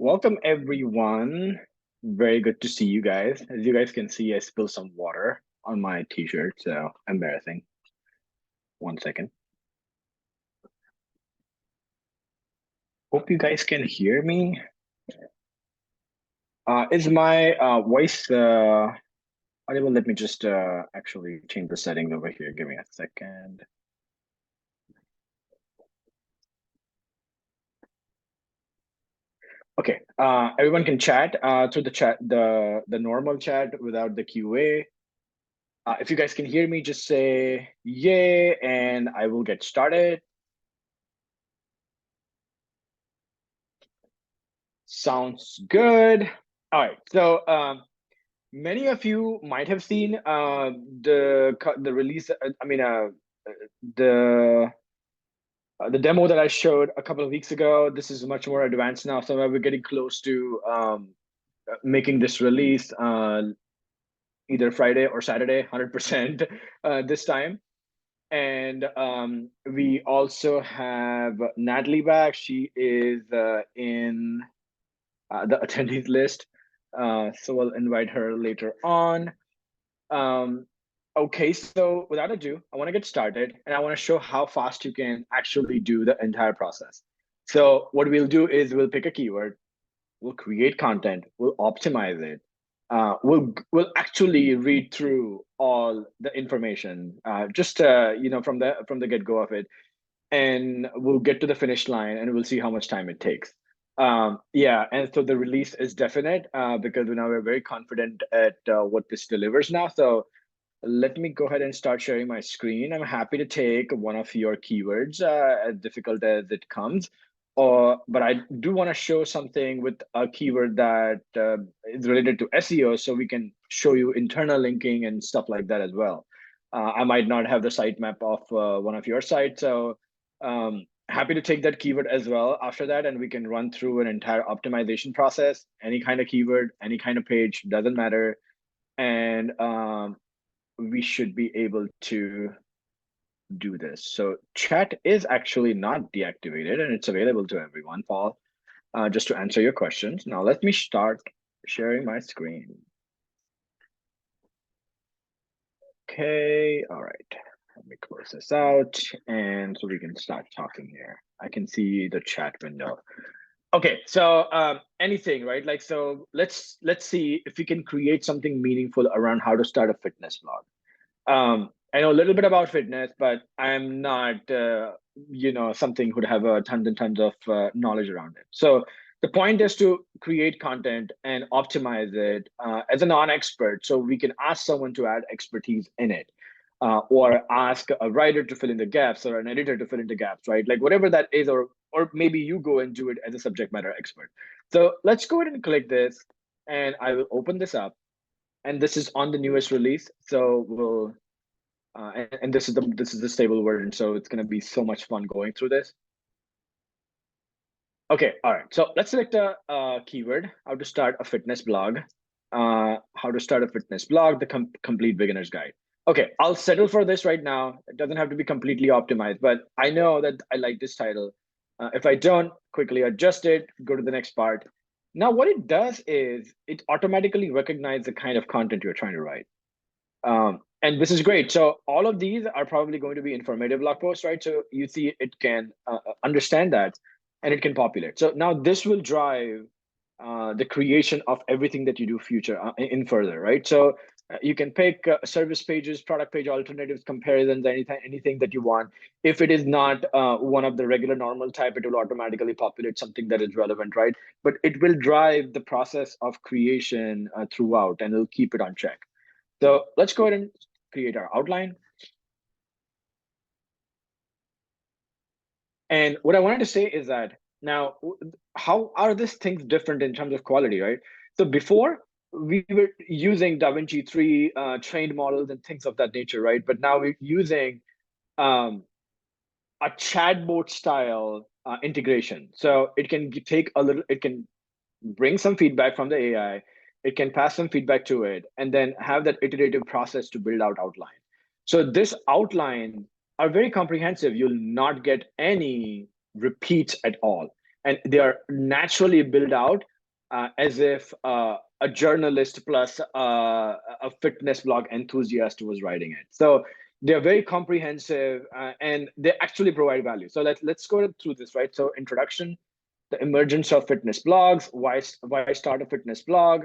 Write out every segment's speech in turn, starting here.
Welcome everyone. Very good to see you guys. As you guys can see, I spilled some water on my t-shirt, so embarrassing. 1 second. Hope you guys can hear me. Is my voice audible? Let me just actually change the settings over here. Give me a second. Okay, everyone can chat through the chat, the normal chat without the QA. If you guys can hear me, just say yay, and I will get started. Sounds good. All right. So many of you might have seen the release. The the demo that I showed a couple of weeks ago. This is much more advanced now. So we're getting close to making this release either Friday or Saturday, 100% this time. And we also have Natalie back. She is in the attendees list. So we'll invite her later on. Okay, so without ado, I want to get started and I want to show how fast you can actually do the entire process. So what we'll do is we'll pick a keyword, we'll create content, we'll optimize it. We'll actually read through all the information, just from the get-go of it, and we'll get to the finish line and we'll see how much time it takes. Yeah, and so the release is definite because now we're very confident at what this delivers now. So let me go ahead and start sharing my screen. I'm happy to take one of your keywords, as difficult as it comes. But I do want to show something with a keyword that is related to SEO, so we can show you internal linking and stuff like that as well. I might not have the sitemap of one of your sites, so happy to take that keyword as well after that, and we can run through an entire optimization process. Any kind of keyword, any kind of page, doesn't matter. And we should be able to do this. So chat is actually not deactivated and it's available to everyone, Paul, just to answer your questions. Now let me start sharing my screen. Okay, all right. Let me close this out and so we can start talking here. I can see the chat window. Okay, so anything, right? Like, so let's see if we can create something meaningful around how to start a fitness blog. I know a little bit about fitness, but I'm not, something who'd have tons and tons of knowledge around it. So the point is to create content and optimize it as a non-expert, so we can ask someone to add expertise in it, or ask a writer to fill in the gaps or an editor to fill in the gaps, right? Like whatever that is, or maybe you go and do it as a subject matter expert. So let's go ahead and click this, and I will open this up. And this is on the newest release, so we'll and this is the stable version, so it's going to be so much fun going through this. Okay, all right. So let's select a keyword: how to start a fitness blog. How to start a fitness blog: the complete beginner's guide. Okay, I'll settle for this right now. It doesn't have to be completely optimized, but I know that I like this title. If I don't, quickly adjust it, go to the next part. Now, what it does is it automatically recognizes the kind of content you're trying to write. And this is great. So all of these are probably going to be informative blog posts, right? So you see it can understand that and it can populate. So now this will drive the creation of everything that you do future in further, right? So you can pick service pages, product page alternatives, comparisons, anything that you want. If it is not one of the regular normal type, it will automatically populate something that is relevant, right? But it will drive the process of creation throughout, and it'll keep it on check. So let's go ahead and create our outline. And what I wanted to say is that now, how are these things different in terms of quality, right? So before, we were using DaVinci 3 trained models and things of that nature, right? But now we're using a chatbot style integration. So it can take a little, it can bring some feedback from the AI, it can pass some feedback to it, and then have that iterative process to build out outline. So this outline are very comprehensive. You'll not get any repeats at all. and they are naturally built out as if a journalist plus a fitness blog enthusiast was writing it. So they're very comprehensive and they actually provide value. So let's go through this, right? So introduction, the emergence of fitness blogs, why start a fitness blog,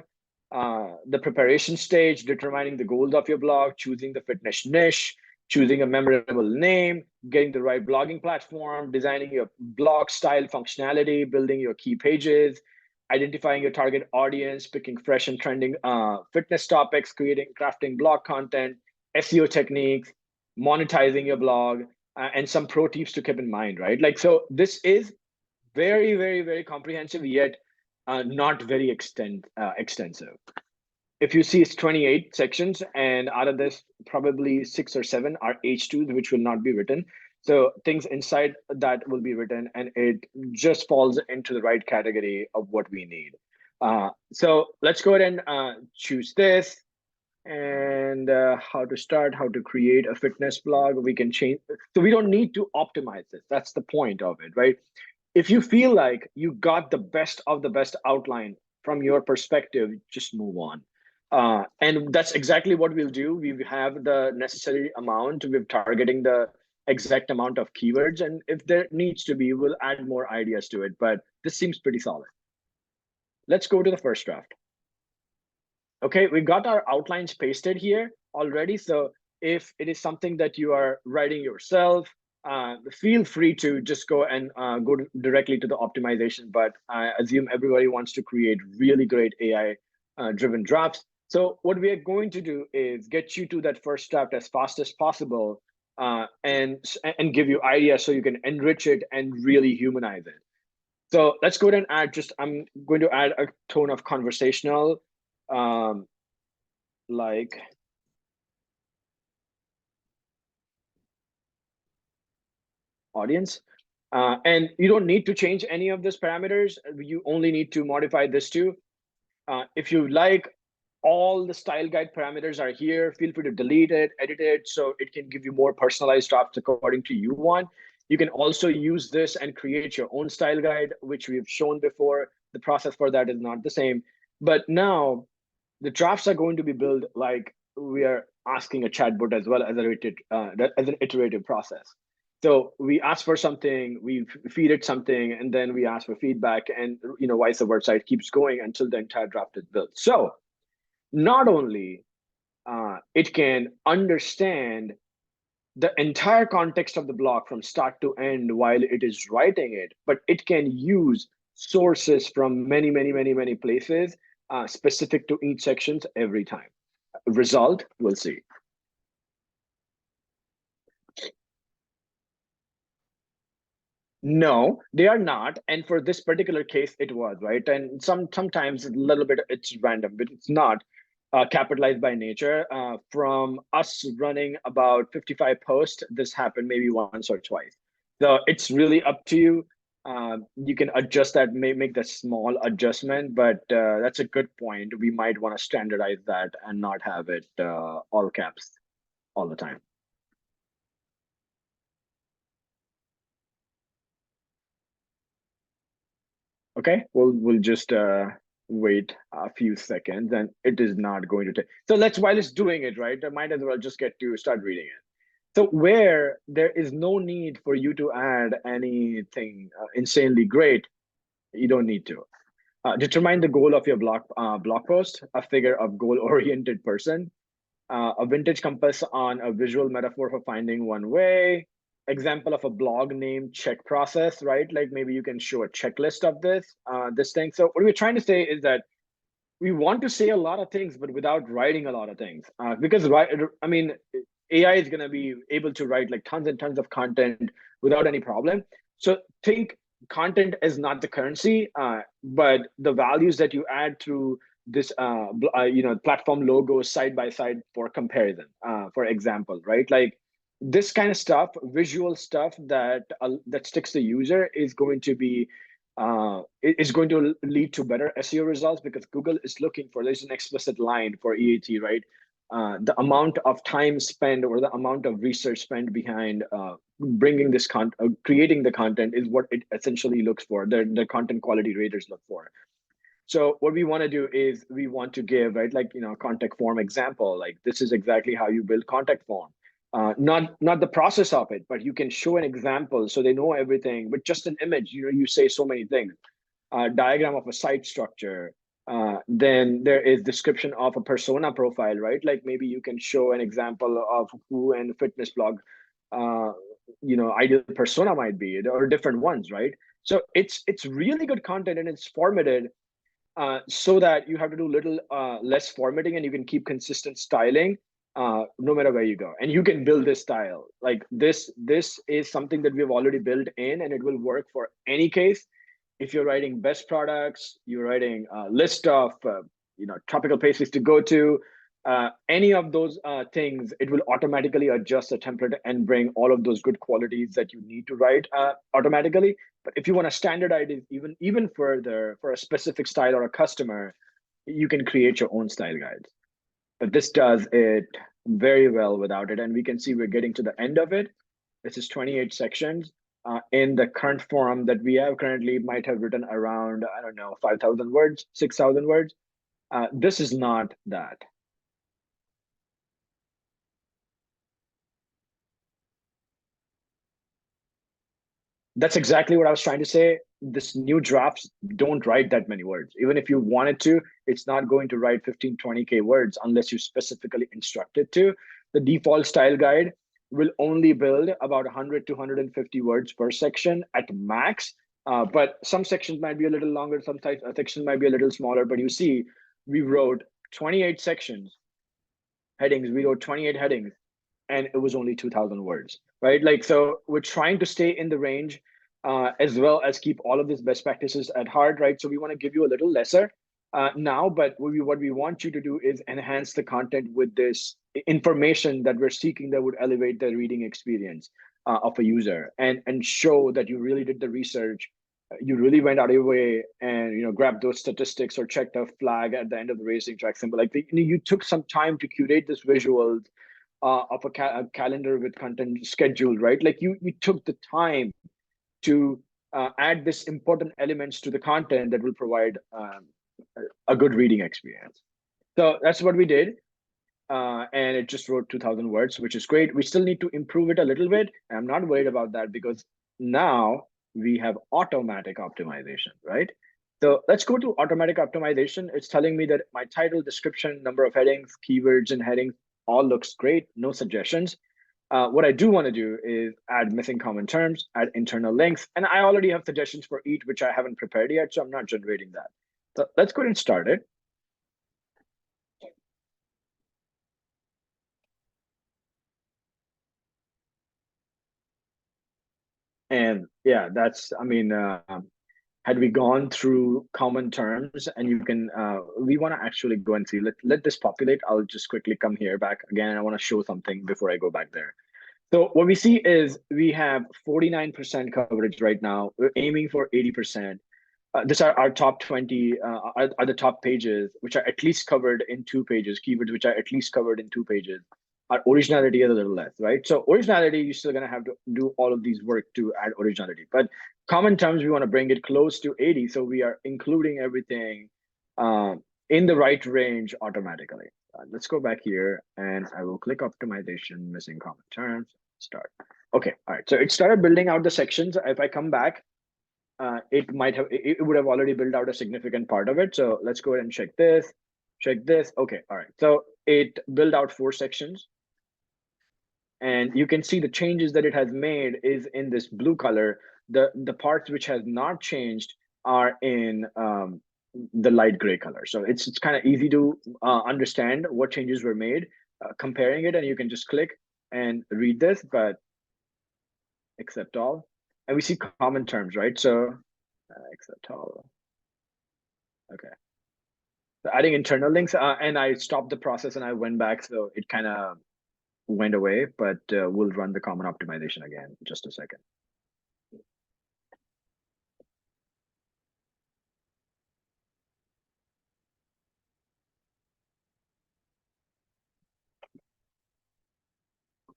the preparation stage, determining the goals of your blog, choosing the fitness niche, choosing a memorable name, getting the right blogging platform, designing your blog style functionality, building your key pages, identifying your target audience, picking fresh and trending fitness topics, crafting blog content, SEO techniques, monetizing your blog, and some pro tips to keep in mind, right? Like, so this is very, very, very comprehensive, yet not very extensive. If you see, it's 28 sections, and out of this, probably 6 or 7 are H2s, which will not be written. So things inside that will be written, and it just falls into the right category of what we need. So let's go ahead and choose this, and how to start, how to create a fitness blog. We can change. So we don't need to optimize this. That's the point of it, right? If you feel like you got the best of the best outline from your perspective, just move on. And that's exactly what we'll do. We have the necessary amount. We're targeting the exact amount of keywords. And if there needs to be, we'll add more ideas to it. But this seems pretty solid. Let's go to the first draft. Okay, we got our outlines pasted here already. So if it is something that you are writing yourself, feel free to just go and go directly to the optimization. But I assume everybody wants to create really great AI driven drafts. So what we are going to do is get you to that first draft as fast as possible and give you ideas so you can enrich it and really humanize it. So let's go ahead and add I'm going to add a tone of conversational, like audience. And you don't need to change any of these parameters. You only need to modify this too. If you like, all the style guide parameters are here. Feel free to delete it, edit it, so it can give you more personalized drafts according to you want. You can also use this and create your own style guide, which we've shown before. The process for that is not the same. But now the drafts are going to be built like we are asking a chatbot as well as an iterative process. So we ask for something, we feed it something, and then we ask for feedback, and vice versa. It keeps going until the entire draft is built. So not only it can understand the entire context of the block from start to end while it is writing it, but it can use sources from many, many, many, many places specific to each sections every time. Result, we'll see. No, they are not. And for this particular case, it was, right? And sometimes a little bit it's random, but it's not capitalized by nature. From us running about 55 posts, this happened maybe once or twice. So it's really up to you. You can adjust that, make that small adjustment, but that's a good point. We might want to standardize that and not have it all caps all the time. Okay, we'll just wait a few seconds, and it is not going to take. So while it's doing it, right, I might as well just get to start reading it. So where there is no need for you to add anything insanely great, you don't need to. Determine the goal of your blog post, a figure of goal-oriented person, a vintage compass on a visual metaphor for finding one way, example of a blog name check process, right? Like maybe you can show a checklist of this thing. So what we're trying to say is that we want to say a lot of things, but without writing a lot of things. Because I mean, AI is going to be able to write like tons and tons of content without any problem. So think content is not the currency, but the values that you add through this platform logos side by side for comparison, for example, right? Like this kind of stuff, visual stuff that sticks the user is going to lead to better SEO results, because Google is looking for, there's an explicit line for EAT, right? the amount of time spent or the amount of research spent behind creating the content is what it essentially looks for. The content quality raters look for. So what we want to do is we want to give, right, like, contact form example, like this is exactly how you build contact form. Not the process of it, but you can show an example so they know everything with just an image. You say so many things. Diagram of a site structure. Then there is description of a persona profile, right? Like maybe you can show an example of who and fitness blog, uh, ideal persona might be, or different ones, right? So it's really good content and it's formatted so that you have to do little less formatting and you can keep consistent styling no matter where you go. And you can build this style. Like this is something that we've already built in, and it will work for any case. If you're writing best products, you're writing a list of topical places to go to, any of those things, it will automatically adjust the template and bring all of those good qualities that you need to write automatically. But if you want to standardize it even further for a specific style or a customer, you can create your own style guides. But this does it very well without it. And we can see we're getting to the end of it. This is 28 sections. In the current form that we have currently, might have written around, I don't know, 5,000 words, 6,000 words. This is not that. That's exactly what I was trying to say. This new drafts don't write that many words. Even if you wanted to, it's not going to write 15, 20K words unless you specifically instruct it to. The default style guide will only build about 100 to 150 words per section at max. But some sections might be a little longer, some sections might be a little smaller. But you see, we wrote 28 sections, headings, we wrote 28 headings, and it was only 2,000 words, right? Like, so we're trying to stay in the range as well as keep all of these best practices at heart, right? So we want to give you a little lesser now, but what we want you to do is enhance the content with this information that we're seeking that would elevate the reading experience of a user, and show that you really did the research. You really went out of your way and grabbed those statistics or checked a flag at the end of the racing track symbol. Like you took some time to curate this visual of a calendar with content scheduled, right? Like you took the time to add this important elements to the content that will provide a good reading experience. So that's what we did. And it just wrote 2,000 words, which is great. We still need to improve it a little bit. And I'm not worried about that because now we have automatic optimization, right? So let's go to automatic optimization. It's telling me that my title, description, number of headings, keywords, and headings all looks great. No suggestions. What I do want to do is add missing common terms, add internal links, and I already have suggestions for each, which I haven't prepared yet, so I'm not generating that. So let's go ahead and start it. And yeah, I mean, had we gone through common terms, and you can, we want to actually go and see, let this populate. I'll just quickly come here back again. I want to show something before I go back there. So what we see is we have 49% coverage right now. We're aiming for 80%. These are our top 20, are the top pages, which are at least covered in 2 pages, keywords which are at least covered in 2 pages. Our originality is a little less, right? So originality, you're still going to have to do all of these work to add originality. But common terms, we want to bring it close to 80. So we are including everything in the right range automatically. Let's go back here and I will click optimization, missing common terms, start. Okay, all right. So it started building out the sections. If I come back, it would have already built out a significant part of it. So let's go ahead and check this, check this. Okay, all right. So it built out 4 sections. And you can see the changes that it has made is in this blue color. The parts which has not changed are in the light gray color. So it's kind of easy to understand what changes were made, comparing it, and you can just click and read this, but accept all. And we see common terms, right? So accept all. Okay. So adding internal links, and I stopped the process and I went back, so it kind of went away, but we'll run the common optimization again in just a second.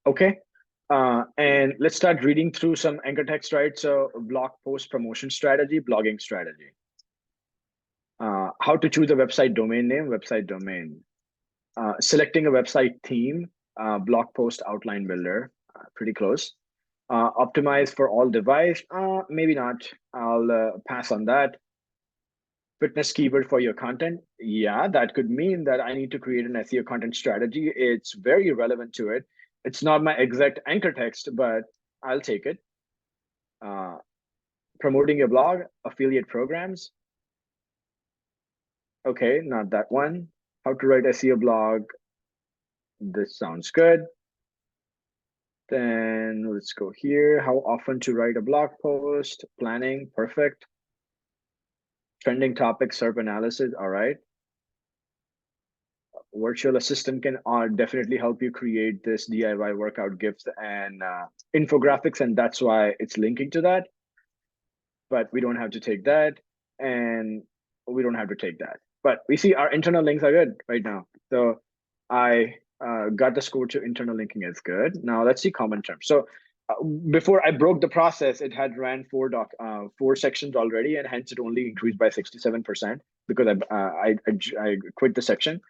Okay. And let's start reading through some anchor text, right? So blog post promotion strategy, blogging strategy. How to choose a website domain name, website domain. Selecting a website theme, blog post outline builder, pretty close. Optimize for all device, maybe not. I'll pass on that. Fitness keyword for your content. Yeah, that could mean that I need to create an SEO content strategy. It's very relevant to it. It's not my exact anchor text, but I'll take it. Uh, Promoting your blog, affiliate programs. Okay, not that one. How to write SEO blog. This sounds good. Then let's go here. How often to write a blog post, planning, perfect. Trending topics, SERP analysis, all right. Virtual assistant can definitely help you create this DIY workout gifts and infographics, and that's why it's linking to that. But we don't have to take that, and we don't have to take that. But we see our internal links are good right now. So I got the score to internal linking is good. Now let's see common terms. So before I broke the process, it had ran four sections already, and hence it only increased by 67% because I quit the section.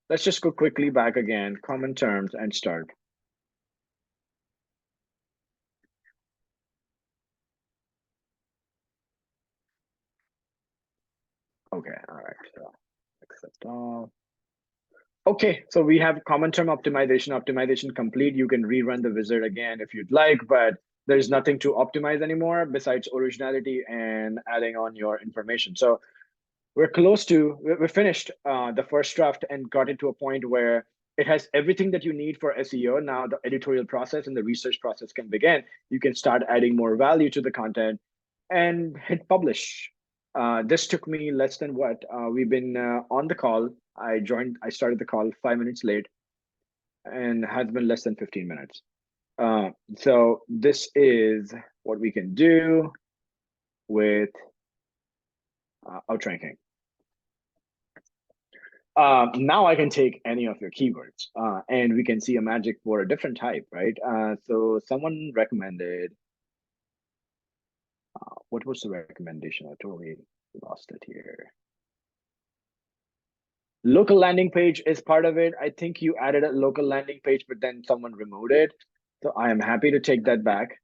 Let's just go quickly back again, common terms, and start. Okay, all right, so accept all. Okay, so we have common term optimization complete. You can rerun the wizard again if you'd like, but there's nothing to optimize anymore besides originality and adding on your information. So we're finished the first draft and got into a point where it has everything that you need for SEO. Now the editorial process and the research process can begin. You can start adding more value to the content and hit publish. This took me less than what? We've been on the call. I started the call 5 minutes late and has been less than 15 minutes. So this is what we can do with outranking. Now I can take any of your keywords and we can see a magic for a different type, right? So someone recommended, what was the recommendation? I totally lost it here. Local landing page is part of it. I think you added a local landing page, but then someone removed it. So I am happy to take that back.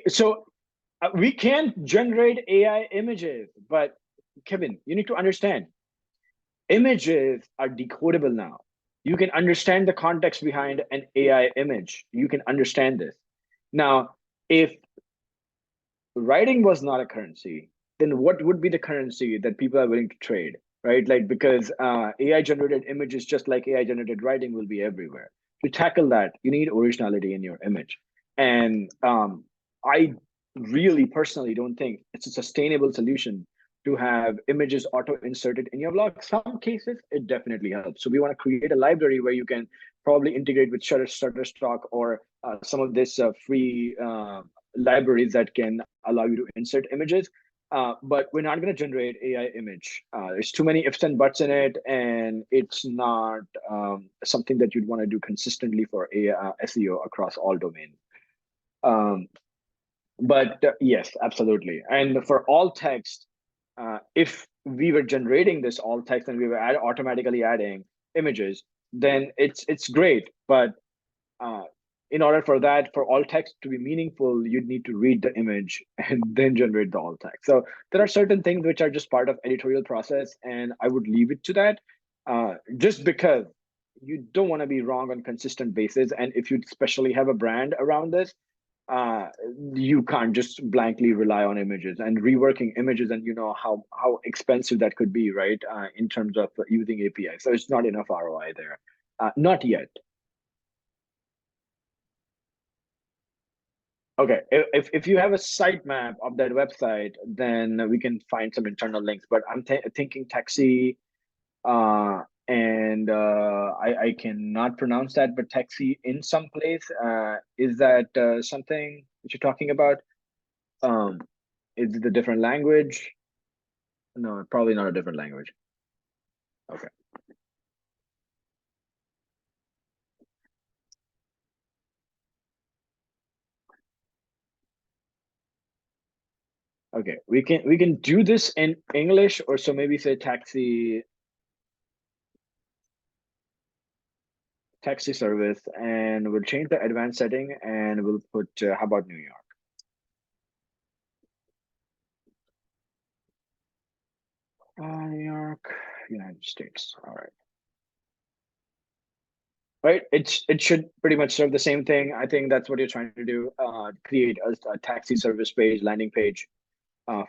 So we can generate AI images, but Kevin, you need to understand images are decodable now. You can understand the context behind an AI image. You can understand this. Now, if writing was not a currency, then what would be the currency that people are willing to trade, right? Like, because AI generated images, just like AI generated writing, will be everywhere. To tackle that, you need originality in your image. And I really personally don't think it's a sustainable solution to have images auto inserted in your blog. Some cases, it definitely helps. So we want to create a library where you can probably integrate with Shutterstock or some of this free libraries that can allow you to insert images. But we're not going to generate AI image. There's too many ifs and buts in it, and it's not something that you'd want to do consistently for SEO across all domains. Um, but yes, absolutely. And for all text, if we were generating this all text and we were automatically adding images, then it's great. But uh, in order for that, for all text to be meaningful, you'd need to read the image and then generate the alt text. So there are certain things which are just part of editorial process, and I would leave it to that, just because you don't want to be wrong on consistent basis. And if you especially have a brand around this, uh, you can't just blankly rely on images and reworking images, and you know how expensive that could be, right? In terms of using API, so it's not enough ROI there, not yet. Okay, if you have a sitemap of that website, then we can find some internal links. But I'm thinking taxi, and I cannot pronounce that, but taxi in some place. Is that something that you're talking about? Um, is it a different language? No, probably not a different language. Okay. Okay. We can do this in English, or so maybe say taxi service, and we'll change the advanced setting, and we'll put how about New York? New York, United States. All right. Right. It should pretty much serve the same thing. I think that's what you're trying to do. Create a taxi service page, landing page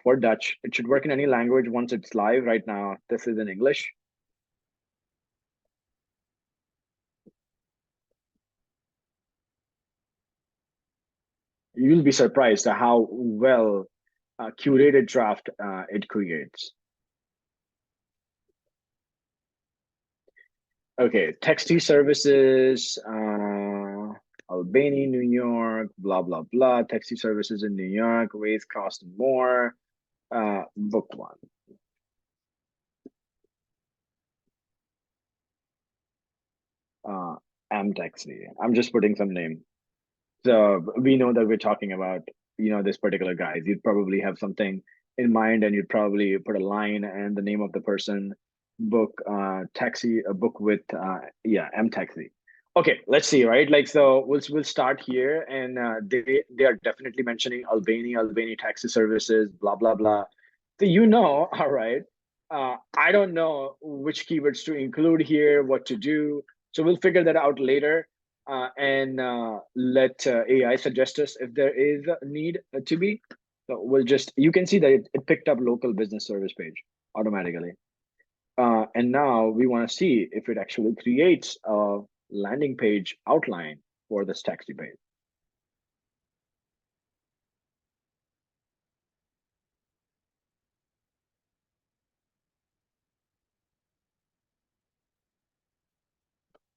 for Dutch. It should work in any language once it's live. Right now, this is in English. You'll be surprised at how well curated draft it creates. Okay, taxi services, Albany, New York, blah blah blah. Taxi services in New York, rates cost more. Book one. Am taxi. I'm just putting some name. So we know that we're talking about, this particular guy. You'd probably have something in mind, and you'd probably put a line and the name of the person. Book taxi, a book with yeah, M taxi. Okay, let's see, right? Like, so we'll start here, and they are definitely mentioning Albany taxi services, blah blah blah. So all right. I don't know which keywords to include here, what to do. So we'll figure that out later, and let AI suggest us if there is a need to be. So you can see that it picked up local business service page automatically. And now we want to see if it actually creates a landing page outline for this taxi page.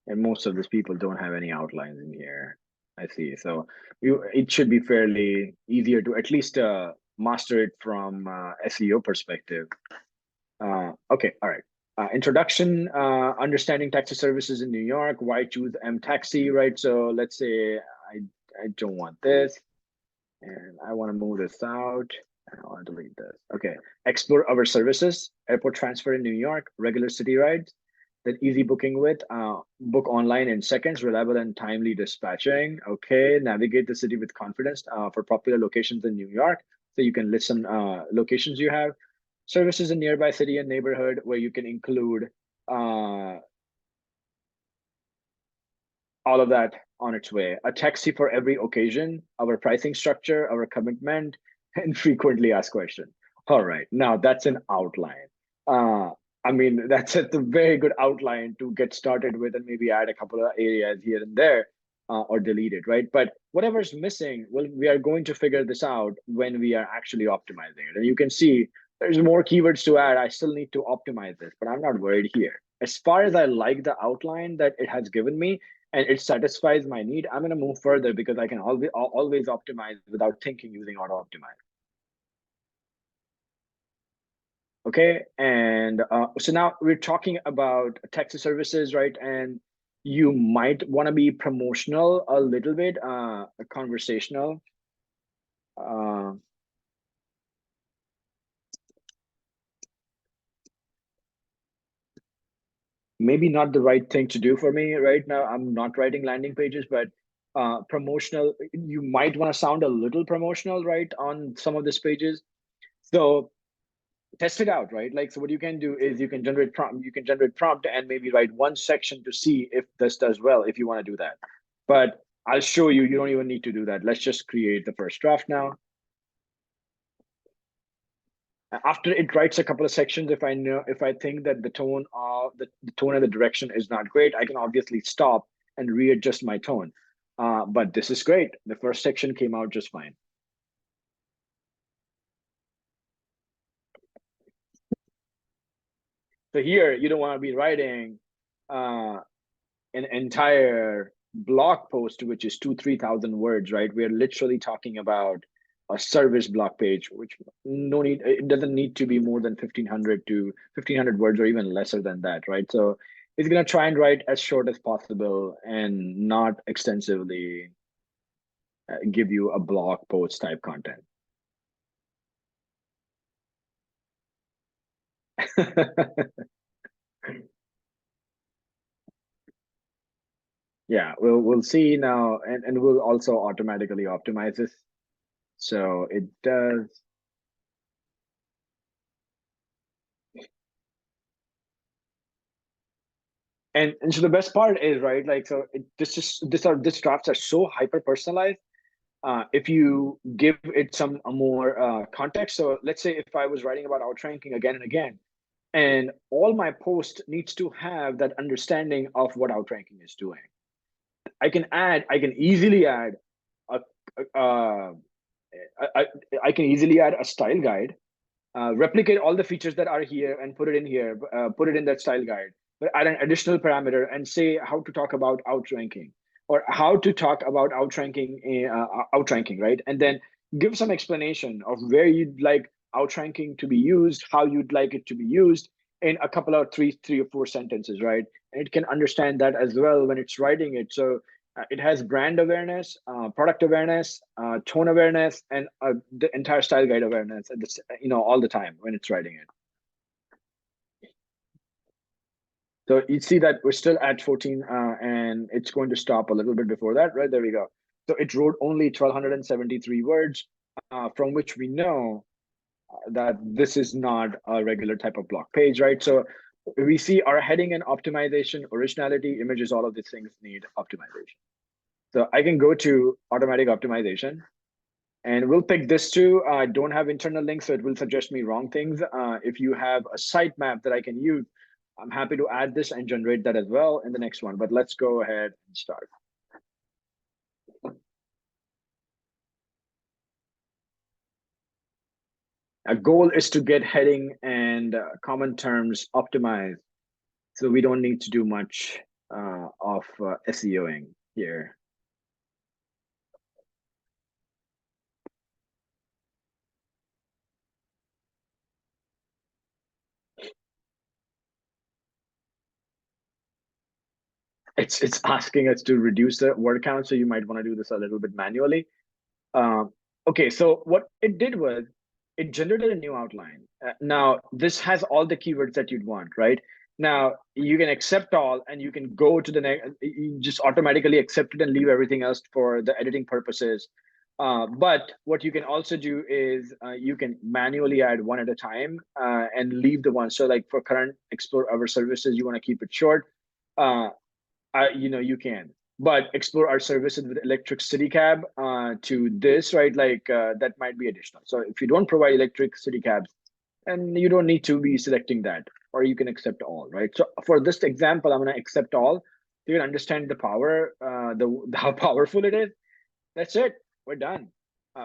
And most of these people don't have any outlines in here. I see. So it should be fairly easier to at least master it from SEO perspective. Okay, all right. Introduction, understanding taxi services in New York. Why choose M Taxi, right? So let's say I don't want this, and I want to move this out. And I want to delete this. Okay, explore our services. Airport transfer in New York. Regular city rides. Then easy booking with book online in seconds, reliable and timely dispatching. Okay, navigate the city with confidence for popular locations in New York. So you can list some locations you have. Services in nearby city and neighborhood where you can include uh, all of that on its way. A taxi for every occasion, our pricing structure, our commitment, and frequently asked questions. All right, now that's an outline. Uh, I mean, that's a very good outline to get started with, and maybe add a couple of areas here and there, or delete it, right? But whatever's missing, well, we are going to figure this out when we are actually optimizing it. And you can see there's more keywords to add. I still need to optimize this, but I'm not worried here. As far as I like the outline that it has given me, and it satisfies my need, I'm going to move further because I can always optimize without thinking using auto optimize. Okay, and so now we're talking about taxi services, right? And you might want to be promotional a little bit, conversational. Uh, Maybe not the right thing to do for me right now. I'm not writing landing pages, but promotional. You might want to sound a little promotional, right, on some of these pages. So test it out, right? Like, so what you can do is you can generate prompt and maybe write one section to see if this does well, if you want to do that. But I'll show you, you don't even need to do that. Let's just create the first draft now. After it writes a couple of sections, if I think that the tone and the direction is not great, I can obviously stop and readjust my tone. But this is great. The first section came out just fine. So here, you don't want to be writing uh, an entire blog post which is 2 3,000 words, right? We're literally talking about a service block page, which no need, it doesn't need to be more than 1500 to 1500 words or even lesser than that, right? So it's going to try and write as short as possible and not extensively give you a blog post type content. Yeah, we'll see now, and we'll also automatically optimize this. So it does. And so the best part is, right, like, so this drafts are so hyper personalized. If you give it some more context, so let's say if I was writing about outranking again and again, and all my post needs to have that understanding of what outranking is doing. I can easily add a, a, I, I can easily add a style guide, replicate all the features that are here and put it in here, put it in that style guide, but add an additional parameter and say how to talk about outranking or how to talk about outranking, right? And then give some explanation of where you'd like outranking to be used, how you'd like it to be used in a couple of three or four sentences, right? And it can understand that as well when it's writing it. So it has brand awareness, product awareness, tone awareness, and the entire style guide awareness at this, all the time when it's writing it. So you see that we're still at 14, and it's going to stop a little bit before that, right? There we go. So it wrote only 1,273 words, from which we know that this is not a regular type of block page, right? So we see our heading and optimization, originality, images, all of these things need optimization. So I can go to automatic optimization and we'll pick this too. I don't have internal links, so it will suggest me wrong things. If you have a sitemap that I can use, I'm happy to add this and generate that as well in the next one. But let's go ahead and start. A goal is to get heading and common terms optimized, so we don't need to do much of SEOing here. It's asking us to reduce the word count, so you might want to do this a little bit manually. Um, okay, so what it did was it generated a new outline. Now, this has all the keywords that you'd want, right? Now, you can accept all and you can go to the next, you just automatically accept it and leave everything else for the editing purposes. But what you can also do is you can manually add one at a time and leave the one. So like for current Explore Our Services, you want to keep it short. Uh, you can, but explore our services with electric city cab to this, right? Like that might be additional. So if you don't provide electric city cabs, and you don't need to be selecting that, or you can accept all, right? So for this example, I'm going to accept all. So you can understand the power, the how powerful it is. That's it. We're done.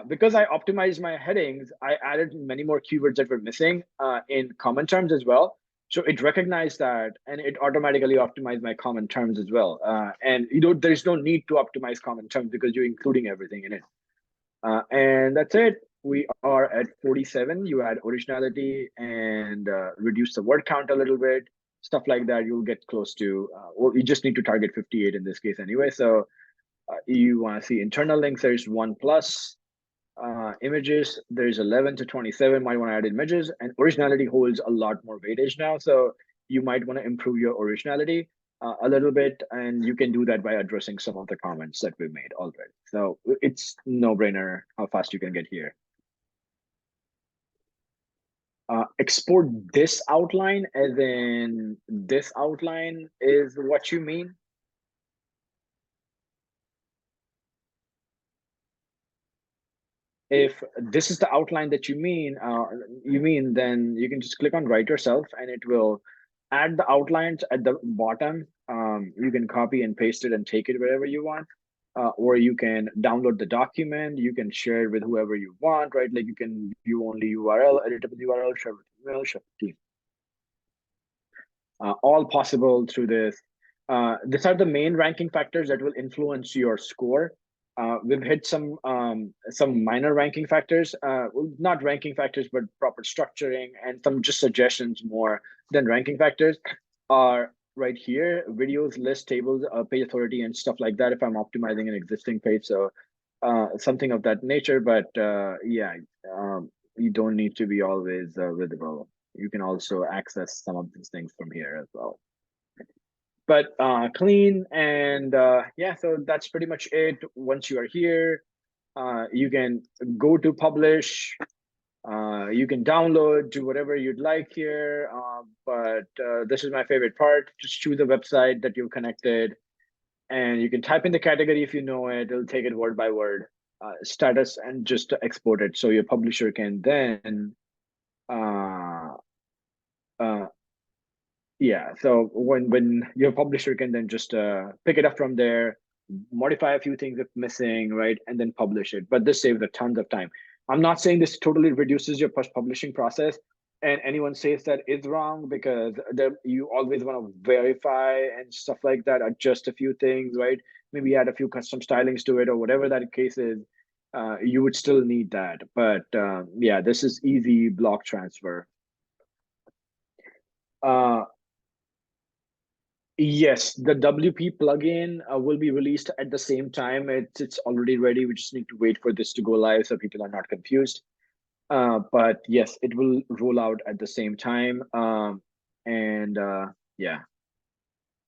Because I optimized my headings, I added many more keywords that were missing in common terms as well. So it recognized that and it automatically optimized my common terms as well. And there's no need to optimize common terms because you're including everything in it. And that's it. We are at 47. You add originality and reduce the word count a little bit, stuff like that. You'll get close to, well, you just need to target 58 in this case anyway. So you want to see internal links, there's 1 plus. Images, there's 11 to 27, might want to add images, and originality holds a lot more weightage now. So you might want to improve your originality a little bit, and you can do that by addressing some of the comments that we made already. So it's no brainer how fast you can get here. Export this outline, as in this outline is what you mean? If this is the outline that you mean, then you can just click on write yourself and it will add the outlines at the bottom. You can copy and paste it and take it wherever you want, or you can download the document. You can share it with whoever you want, right? Like you can view only URL, editable URL, share with email, share with team. All possible through this. These are the main ranking factors that will influence your score. We've hit some minor ranking factors, well, not ranking factors, but proper structuring and some just suggestions more than ranking factors are right here. Videos, list, tables, page authority, and stuff like that. If I'm optimizing an existing page, so something of that nature. But yeah, you don't need to be always visible. You can also access some of these things from here as well. But clean and yeah, so that's pretty much it. Once you are here, you can go to publish. You can download, do whatever you'd like here. But this is my favorite part. Just choose a website that you've connected, and you can type in the category if you know it. It'll take it word by word, status, and just export it so your publisher can then uh, uh, yeah, so when your publisher can then just pick it up from there, modify a few things if missing, right, and then publish it. But this saves a tons of time. I'm not saying this totally reduces your publishing process, and anyone says that is wrong because you always want to verify and stuff like that, adjust a few things, right? Maybe add a few custom stylings to it or whatever that case is. You would still need that, but yeah, this is easy block transfer. Uh, Yes, the WP plugin will be released at the same time. It's already ready. We just need to wait for this to go live so people are not confused. But yes, it will roll out at the same time. And yeah,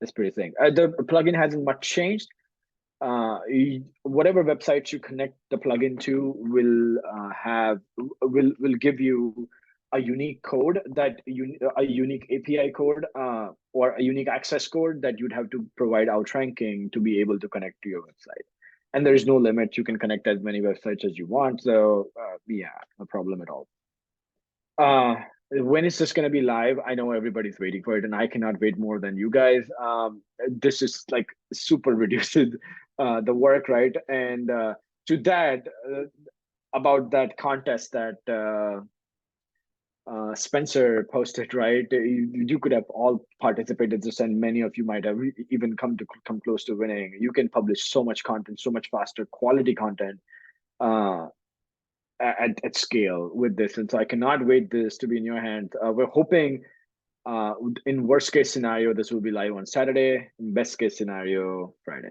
that's pretty thing. The plugin hasn't much changed. Whatever websites you connect the plugin to will will give you a unique code a unique API code or a unique access code that you'd have to provide outranking to be able to connect to your website. And there is no limit. You can connect as many websites as you want. So yeah, no problem at all. Uh, when is this going to be live? I know everybody's waiting for it, and I cannot wait more than you guys. This is like super reduces the work, right? And to that, about that contest that Spencer posted, right? You could have all participated this, and many of you might have even come close to winning. You can publish so much content, so much faster, quality content. Uh, at scale with this. And so I cannot wait this to be in your hands. We're hoping uh, in worst case scenario, this will be live on Saturday. In best case scenario, Friday.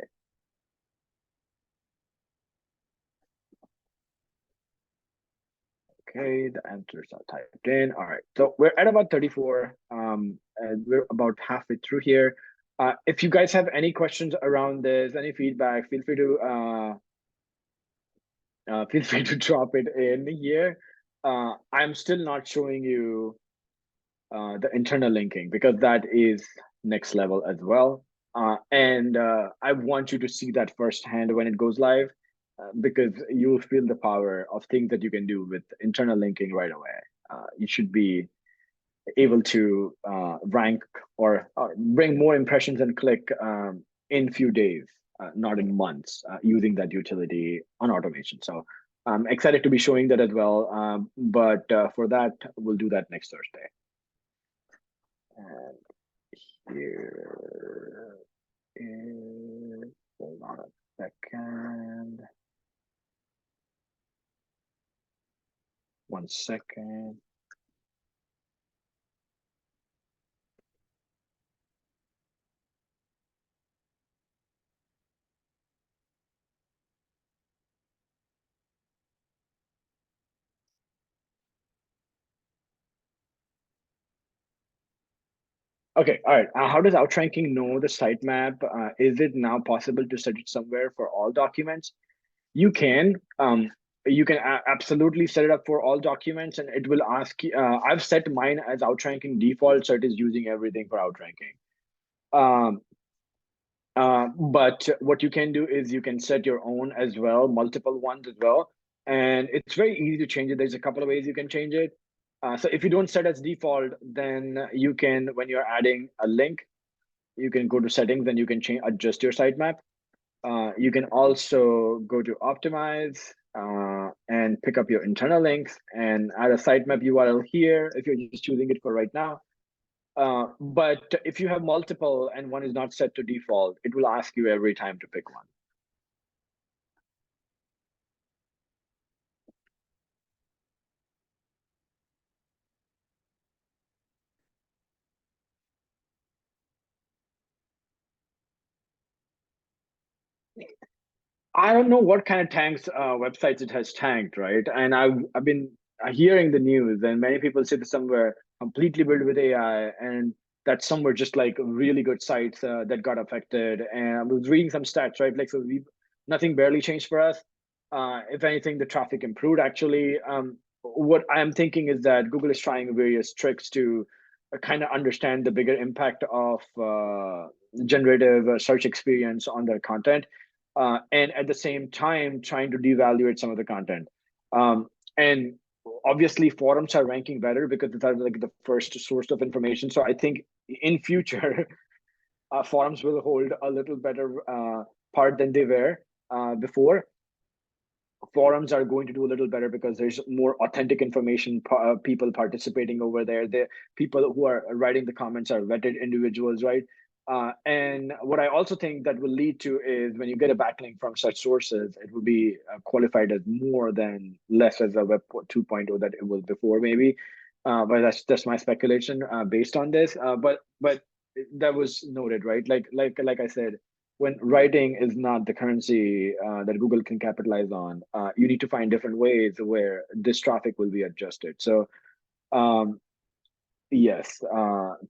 Okay, the answers are typed in. All right, so we're at about 34. And we're about halfway through here. If you guys have any questions around this, any feedback, feel free to drop it in here. I'm still not showing you the internal linking because that is next level as well. And I want you to see that firsthand when it goes live because you'll feel the power of things that you can do with internal linking right away. You should be able to rank or bring more impressions and click in few days, not in months, using that utility on automation. So I'm excited to be showing that as well. But for that, we'll do that next Thursday. And here is, hold on a second. 1 second. Okay, all right. How does outranking know the sitemap? Is it now possible to set it somewhere for all documents? You can. You can absolutely set it up for all documents, and it will ask you. I've set mine as outranking default, so it is using everything for outranking. Um, but what you can do is you can set your own as well, multiple ones as well. And it's very easy to change it. There's a couple of ways you can change it. So if you don't set as default, then you can, when you're adding a link, you can go to settings and you can adjust your sitemap. You can also go to optimize and pick up your internal links and add a sitemap URL here if you're just choosing it for right now. But if you have multiple and one is not set to default, it will ask you every time to pick one. I don't know what kind of tanks websites it has tanked, right? And I've been hearing the news, and many people say that some were completely built with AI, and that some were just like really good sites that got affected. And I was reading some stats, right? Like, so we nothing barely changed for us. If anything, the traffic improved actually. What I'm thinking is that Google is trying various tricks to kind of understand the bigger impact of generative search experience on their content, and at the same time trying to devaluate some of the content. And obviously forums are ranking better because it's like the first source of information. So I think in future forums will hold a little better part than they were before. Forums are going to do a little better because there's more authentic information, people participating over there. The people who are writing the comments are vetted individuals, right? And what I also think that will lead to is when you get a backlink from such sources, it will be qualified as more than less as a Web 2.0 that it was before, maybe. But that's my speculation based on this. But that was noted, right? Like I said, when writing is not the currency that Google can capitalize on, you need to find different ways where this traffic will be adjusted. So um, yes,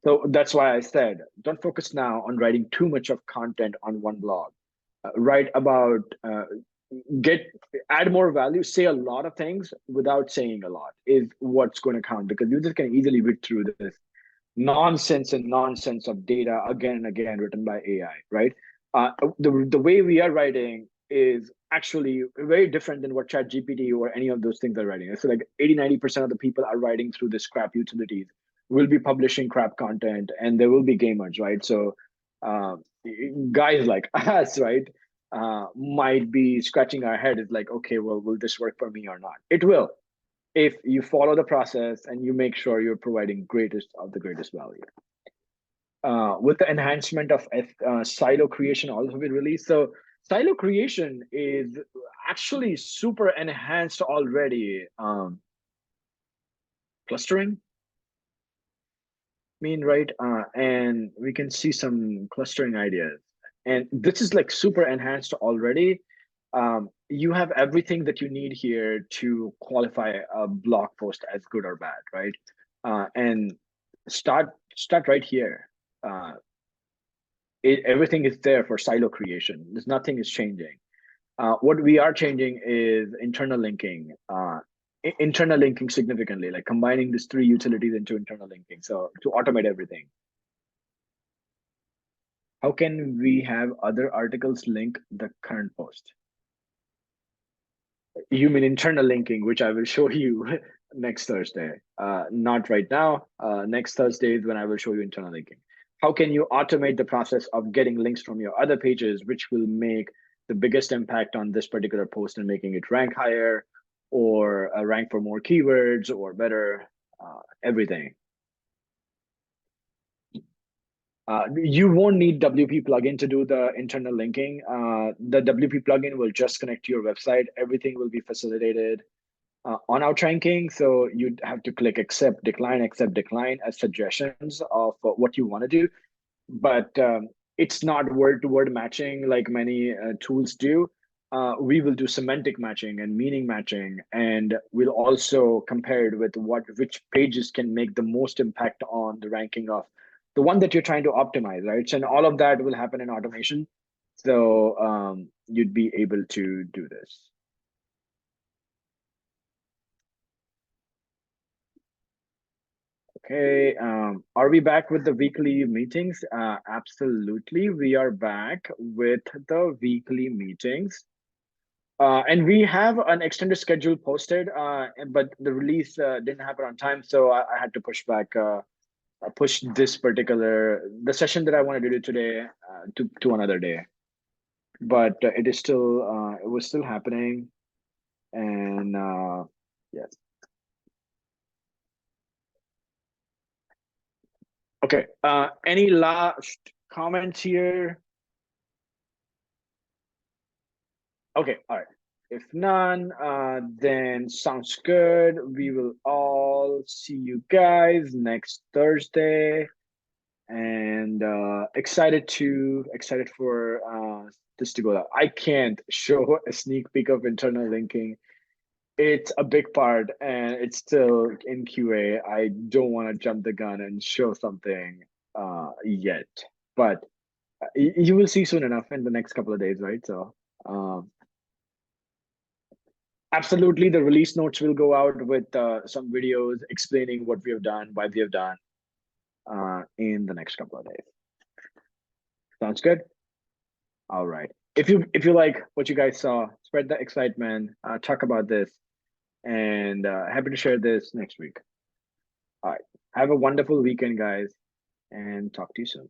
so that's why I said don't focus now on writing too much of content on one blog. Write about get add more value, say a lot of things without saying a lot is what's going to count, because users can easily read through this nonsense of data again and again written by AI, right? The way we are writing is actually very different than what ChatGPT or any of those things are writing. So like 80-90% of the people are writing through this crap utilities will be publishing crap content, and there will be gamers, right? So uh, guys like us, right, might be scratching our head is like, okay, well, will this work for me or not? It will, if you follow the process and you make sure you're providing greatest of the greatest value. With the enhancement of silo creation also been released. So silo creation is actually super enhanced already. Clustering, mean, right? And we can see some clustering ideas. And this is like super enhanced already. You have everything that you need here to qualify a blog post as good or bad, right? And start right here. Uh, Everything is there for silo creation. There's nothing is changing. What we are changing is internal linking. Internal linking significantly, like combining these three utilities into internal linking. So to automate everything. How can we have other articles link the current post? You mean internal linking, which I will show you next Thursday. Not right now. Next Thursday is when I will show you internal linking. How can you automate the process of getting links from your other pages, which will make the biggest impact on this particular post and making it rank higher, or rank for more keywords, or better, everything. You won't need WP plugin to do the internal linking. The WP plugin will just connect to your website. Everything will be facilitated on outranking. So you'd have to click accept, decline as suggestions of what you want to do. But it's not word-to-word matching like many tools do. We will do semantic matching and meaning matching, and we'll also compare it with which pages can make the most impact on the ranking of the one that you're trying to optimize, right? So, and all of that will happen in automation. So you'd be able to do this. Okay, are we back with the weekly meetings? Absolutely, we are back with the weekly meetings. And we have an extended schedule posted, but the release didn't happen on time, so I had to push this the session that I wanted to do today to another day. But it was still happening, and yes. Okay. Any last comments here? Okay, all right. If none, then sounds good. We will all see you guys next Thursday. and excited for this to go out. I can't show a sneak peek of internal linking. It's a big part, and it's still in QA. I don't want to jump the gun and show something yet, but you will see soon enough in the next couple of days, right? So, um, absolutely, the release notes will go out with some videos explaining what we have done, why we have done, in the next couple of days. Sounds good. All right. If you like what you guys saw, spread the excitement. Talk about this, and happy to share this next week. All right. Have a wonderful weekend, guys, and talk to you soon.